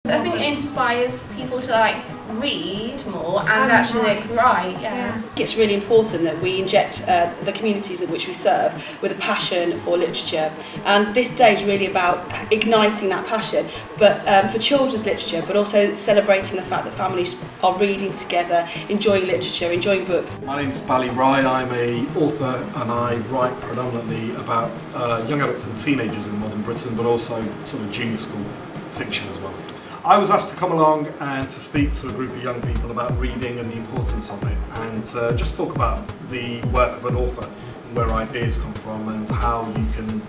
I think it inspires people to like read more and actually write. Yeah. It's really important that we inject the communities in which we serve with a passion for literature, and this day is really about igniting that passion, but for children's literature, but also celebrating the fact that families are reading together, enjoying literature, enjoying books. My name's Bally Rye. I'm an author and I write predominantly about young adults and teenagers in modern Britain, but also sort of junior school fiction as well. I was asked to come along and to speak to a group of young people about reading and the importance of it, and just talk about the work of an author and where ideas come from, and how you can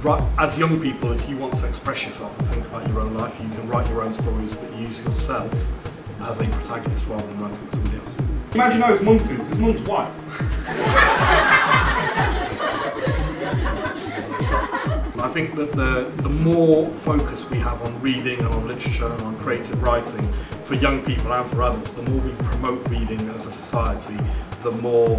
write, as young people, if you want to express yourself and think about your own life, you can write your own stories but use yourself as a protagonist rather than writing with somebody else. Imagine how his mum feels. His mum's white. I think that the more focus we have on reading and on literature and on creative writing for young people and for adults, the more we promote reading as a society, the more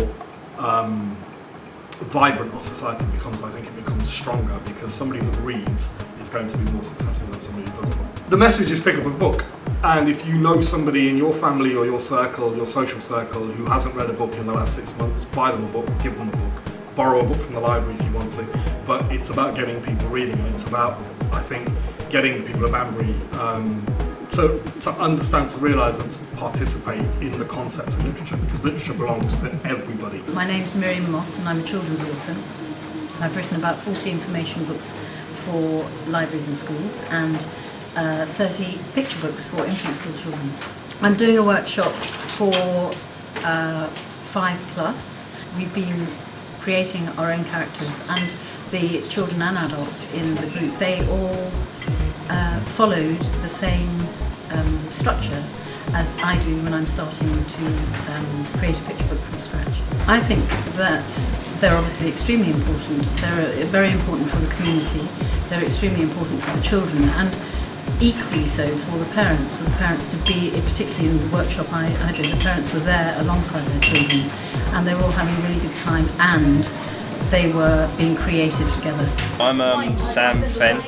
vibrant our society becomes. I think it becomes stronger, because somebody that reads is going to be more successful than somebody who doesn't. The message is pick up a book, and if you know somebody in your family or your circle, your social circle, who hasn't read a book in the last 6 months, buy them a book, give them a book. Borrow a book from the library if you want to, but it's about getting people reading, and it's about, I think, getting people of Banbury to understand, to realise and to participate in the concept of literature, because literature belongs to everybody. My name's Miriam Moss and I'm a children's author. I've written about 40 information books for libraries and schools and 30 picture books for infant school children. I'm doing a workshop for 5+. We've been creating our own characters, and the children and adults in the group, they all followed the same structure as I do when I'm starting to create a picture book from scratch. I think that they're obviously extremely important. They're very important for the community, they're extremely important for the children, and equally so for the parents to be, particularly in the workshop I did, the parents were there alongside their children, and they were all having a really good time, and they were being creative together. I'm Sam Fenn,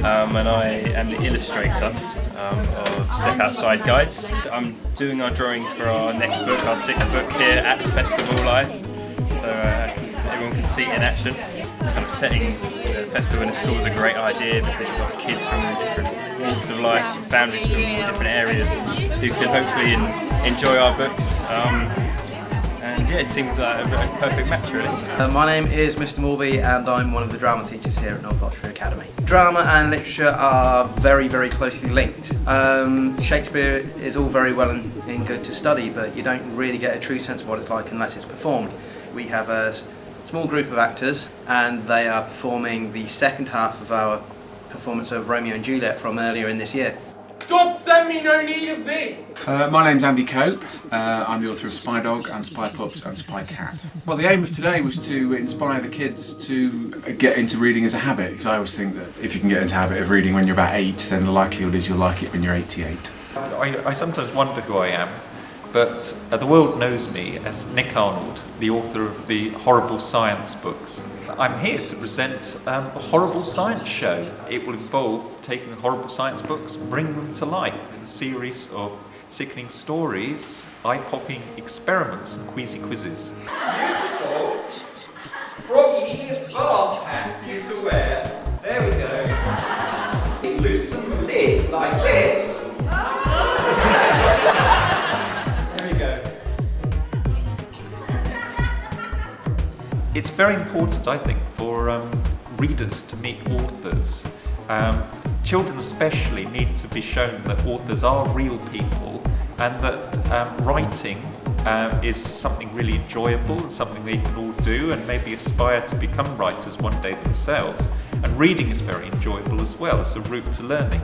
and I am the illustrator of Step Outside Guides. I'm doing our drawings for our next book, our 6th book, here at the Festival Live, so everyone can see it in action. Kind of setting the festival in a school is a great idea, because you've got kids from different walks of life, families from all different areas, who can hopefully enjoy our books. And yeah, it seemed like a perfect match, really. My name is Mr. Morby and I'm one of the drama teachers here at North Oxford Academy. Drama and literature are very, very closely linked. Shakespeare is all very well and good to study, but you don't really get a true sense of what it's like unless it's performed. We have a small group of actors, and they are performing the second half of our performance of Romeo and Juliet from earlier in this year. God send me no need of thee! My name's Andy Cope. I'm the author of Spy Dog and Spy Pups and Spy Cat. Well, the aim of today was to inspire the kids to get into reading as a habit, because I always think that if you can get into a habit of reading when you're about 8, then the likelihood is you'll like it when you're 88. I sometimes wonder who I am, but the world knows me as Nick Arnold, the author of the Horrible Science books. I'm here to present a Horrible Science show. It will involve taking the Horrible Science books, bringing them to life in a series of sickening stories, eye-popping experiments and queasy quizzes. Beautiful! Froggy bath hat for you to wear. There we go. Loosen the lid like this. It's very important, I think, for readers to meet authors. Children especially need to be shown that authors are real people, and that writing is something really enjoyable and something they can all do, and maybe aspire to become writers one day themselves. And reading is very enjoyable as well as a route to learning.